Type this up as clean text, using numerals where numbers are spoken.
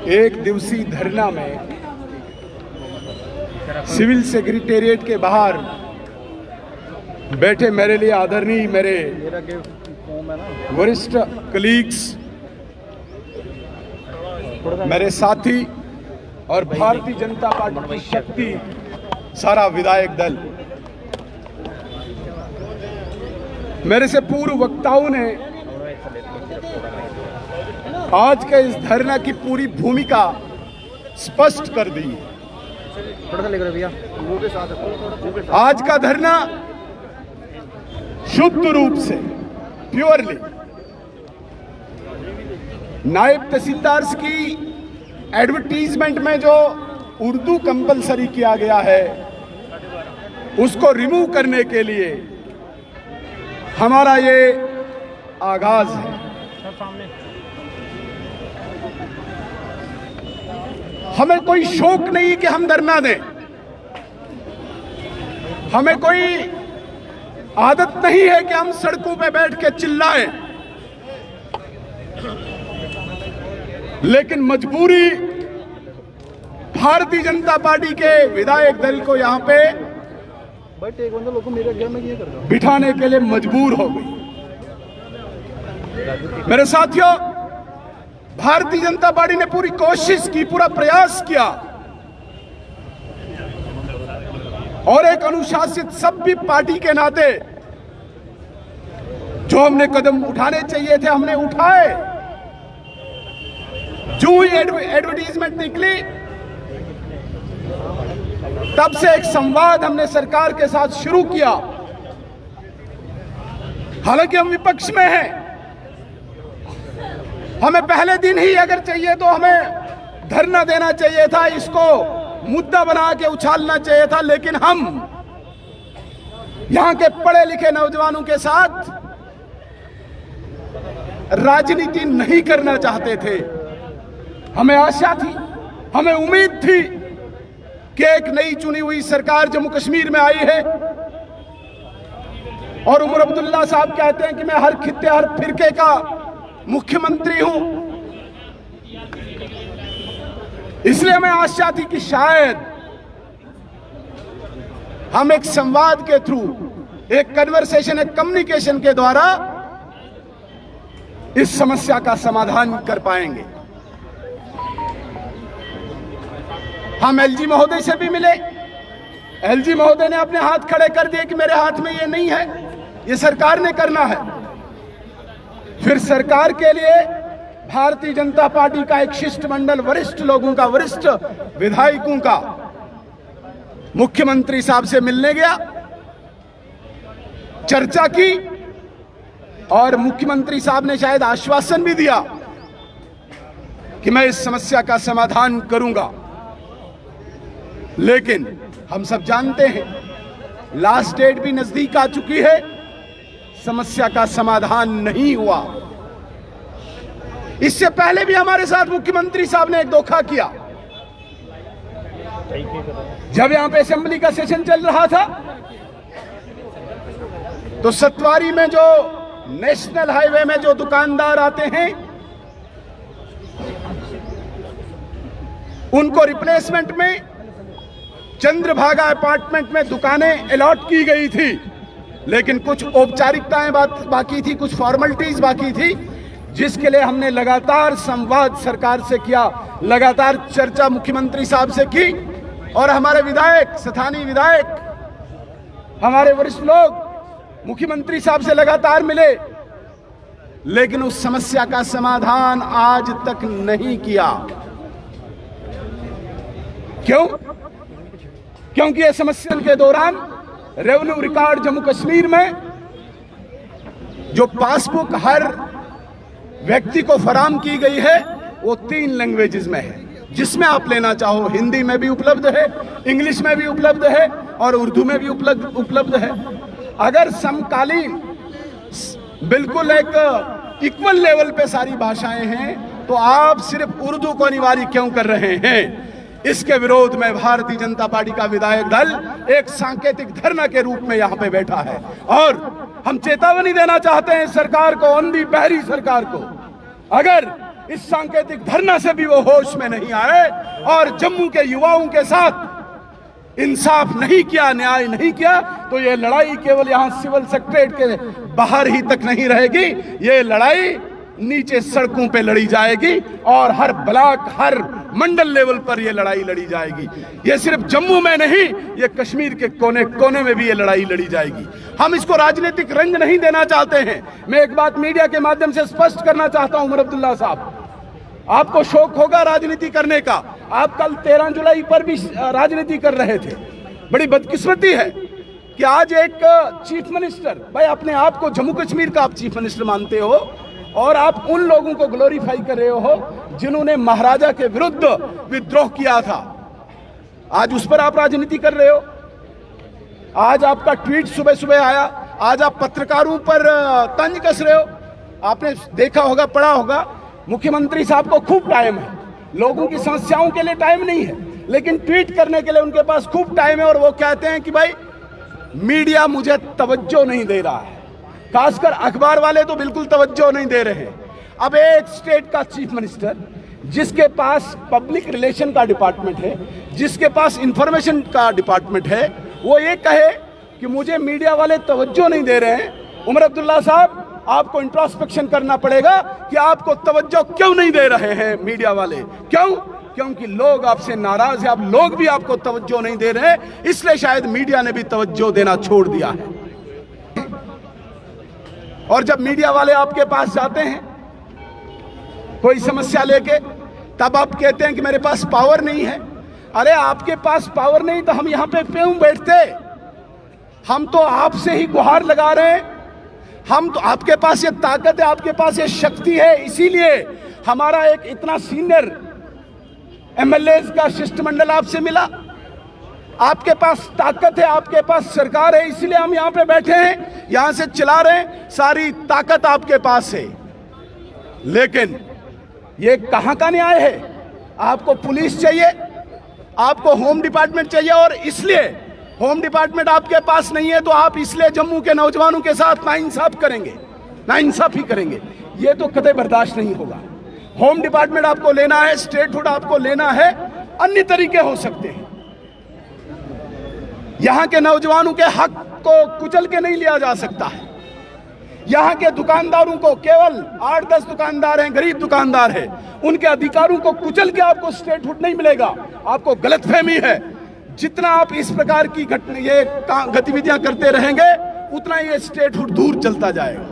एक दिवसीय धरना में सिविल सेक्रेटेरिएट के बाहर बैठे मेरे लिए आदरणीय मेरे वरिष्ठ कलीग्स, मेरे साथी और भारतीय जनता पार्टी की शक्ति, सारा विधायक दल, मेरे से पूर्व वक्ताओं ने आज के इस धरना की पूरी भूमिका स्पष्ट कर दी। आज का धरना शुद्ध रूप से प्योरली नायब तहसीलदार की एडवर्टीजमेंट में जो उर्दू कंपलसरी किया गया है उसको रिमूव करने के लिए हमारा ये आगाज है। हमें कोई शौक नहीं कि हम धरना दें, हमें कोई आदत नहीं है कि हम सड़कों पे बैठ के चिल्लाएं, लेकिन मजबूरी भारतीय जनता पार्टी के विधायक दल को यहां पे बिठाने के लिए मजबूर हो गई। मेरे साथियों, भारतीय जनता पार्टी ने पूरी कोशिश की, पूरा प्रयास किया और एक अनुशासित सभ्य पार्टी के नाते जो हमने कदम उठाने चाहिए थे हमने उठाए। जो ही एडवर्टीजमेंट निकली तब से एक संवाद हमने सरकार के साथ शुरू किया। हालांकि हम विपक्ष में हैं, हमें पहले दिन ही अगर चाहिए तो हमें धरना देना चाहिए था, इसको मुद्दा बना के उछालना चाहिए था, लेकिन हम यहां के पढ़े लिखे नौजवानों के साथ राजनीति नहीं करना चाहते थे। हमें आशा थी, हमें उम्मीद थी कि एक नई चुनी हुई सरकार जम्मू कश्मीर में आई है और उमर अब्दुल्ला साहब कहते हैं कि मैं हर खित्ते हर फिरके का मुख्यमंत्री हूं, इसलिए हमें आशा थी कि शायद हम एक संवाद के थ्रू, एक कन्वर्सेशन, एक कम्युनिकेशन के द्वारा इस समस्या का समाधान कर पाएंगे। हम एलजी महोदय से भी मिले, एलजी महोदय ने अपने हाथ खड़े कर दिए कि मेरे हाथ में ये नहीं है, ये सरकार ने करना है। फिर सरकार के लिए भारतीय जनता पार्टी का एक शिष्टमंडल वरिष्ठ लोगों का, वरिष्ठ विधायकों का मुख्यमंत्री साहब से मिलने गया, चर्चा की और मुख्यमंत्री साहब ने शायद आश्वासन भी दिया कि मैं इस समस्या का समाधान करूंगा। लेकिन हम सब जानते हैं लास्ट डेट भी नजदीक आ चुकी है, समस्या का समाधान नहीं हुआ। इससे पहले भी हमारे साथ मुख्यमंत्री साहब ने एक धोखा किया। जब यहां पे असेंबली का सेशन चल रहा था तो सतवारी में जो नेशनल हाईवे में जो दुकानदार आते हैं उनको रिप्लेसमेंट में चंद्रभागा अपार्टमेंट में दुकानें अलॉट की गई थी, लेकिन कुछ औपचारिकताएं बाकी थी, कुछ फॉर्मेलिटीज बाकी थी, जिसके लिए हमने लगातार संवाद सरकार से किया, लगातार चर्चा मुख्यमंत्री साहब से की और हमारे विधायक, स्थानीय विधायक, हमारे वरिष्ठ लोग मुख्यमंत्री साहब से लगातार मिले, लेकिन उस समस्या का समाधान आज तक नहीं किया। क्यों? क्योंकि इस समस्या के दौरान रेवेन्यू रिकॉर्ड जम्मू कश्मीर में जो पासबुक हर व्यक्ति को फराम की गई है वो 3 लैंग्वेजेस में है, जिसमें आप लेना चाहो हिंदी में भी उपलब्ध है, इंग्लिश में भी उपलब्ध है और उर्दू में भी उपलब्ध है। अगर समकालीन बिल्कुल एक इक्वल लेवल पे सारी भाषाएं हैं तो आप सिर्फ उर्दू को अनिवार्य क्यों कर रहे हैं? इसके विरोध में भारतीय जनता पार्टी का विधायक दल एक सांकेतिक धरना के रूप में यहां पे बैठा है और हम चेतावनी देना चाहते हैं सरकार को, अंधी बहरी सरकार को, अगर इस सांकेतिक धरना से भी वो होश में नहीं आए और जम्मू के युवाओं के साथ इंसाफ नहीं किया, न्याय नहीं किया, तो ये लड़ाई केवल यहां सिविल सेक्रेटरीट के बाहर ही तक नहीं रहेगी। ये लड़ाई नीचे सड़कों पे लड़ी जाएगी और हर ब्लॉक, हर मंडल लेवल पर ये लड़ाई लड़ी जाएगी। ये सिर्फ जम्मू में नहीं, ये कश्मीर के कोने कोने में भी ये लड़ाई लड़ी जाएगी। हम इसको राजनीतिक रंग नहीं देना चाहते हैं। मैं एक बात मीडिया के माध्यम से स्पष्ट करना चाहता हूं, उमर अब्दुल्ला साहब, आपको शौक होगा राजनीति करने का। आप कल 13 जुलाई पर भी राजनीति कर रहे थे। बड़ी बदकिस्मती है कि आज एक चीफ मिनिस्टर, भाई अपने आप को जम्मू कश्मीर का आप चीफ मिनिस्टर मानते हो और आप उन लोगों को ग्लोरीफाई कर रहे हो जिन्होंने महाराजा के विरुद्ध विद्रोह किया था। आज उस पर आप राजनीति कर रहे हो। आज आपका ट्वीट सुबह सुबह आया, आज आप पत्रकारों पर तंज कस रहे हो। आपने देखा होगा, पढ़ा होगा, मुख्यमंत्री साहब को खूब टाइम है, लोगों की समस्याओं के लिए टाइम नहीं है, लेकिन ट्वीट करने के लिए उनके पास खूब टाइम है। और वो कहते हैं कि भाई मीडिया मुझे तवज्जो नहीं दे रहा है, खासकर अखबार वाले तो बिल्कुल तवज्जो नहीं दे रहे। अब एक स्टेट का चीफ मिनिस्टर जिसके पास पब्लिक रिलेशन का डिपार्टमेंट है, जिसके पास इंफॉर्मेशन का डिपार्टमेंट है, वो ये कहे कि मुझे मीडिया वाले तवज्जो नहीं दे रहे हैं। उमर अब्दुल्ला साहब, आपको इंट्रोस्पेक्शन करना पड़ेगा कि आपको तवज्जो क्यों नहीं दे रहे हैं मीडिया वाले। क्यों? क्योंकि लोग आपसे नाराज हैं। अब लोग भी आपको तवज्जो नहीं दे रहे हैं, इसलिए शायद मीडिया ने भी तवज्जो देना छोड़ दिया है। और जब मीडिया वाले आपके पास जाते हैं कोई समस्या लेके, तब आप कहते हैं कि मेरे पास पावर नहीं है। अरे आपके पास पावर नहीं तो हम यहां पे क्यों बैठते? हम तो आपसे ही गुहार लगा रहे हैं। हम तो, आपके पास ये ताकत है, आपके पास ये शक्ति है, इसीलिए हमारा एक इतना सीनियर एमएलए का शिष्टमंडल आपसे मिला। आपके पास ताकत है, आपके पास सरकार है, इसीलिए हम यहां पे बैठे हैं, यहां से चला रहे हैं। सारी ताकत आपके पास है, लेकिन ये कहां का न्याय है? आपको पुलिस चाहिए, आपको होम डिपार्टमेंट चाहिए, और इसलिए होम डिपार्टमेंट आपके पास नहीं है तो आप इसलिए जम्मू के नौजवानों के साथ नाइंसाफ करेंगे, नाइंसाफी करेंगे। ये तो कतई बर्दाश्त नहीं होगा। होम डिपार्टमेंट आपको लेना है, स्टेटहुड आपको लेना है, अन्य तरीके हो सकते हैं। यहां के नौजवानों के हक को कुचल के नहीं लिया जा सकता है। यहां के दुकानदारों को, केवल 8-10 दुकानदार हैं, गरीब दुकानदार हैं, उनके अधिकारों को कुचल के आपको स्टेटहुड नहीं मिलेगा। आपको गलतफहमी है। जितना आप इस प्रकार की ये गतिविधियां करते रहेंगे, उतना ये स्टेटहुड दूर चलता जाएगा।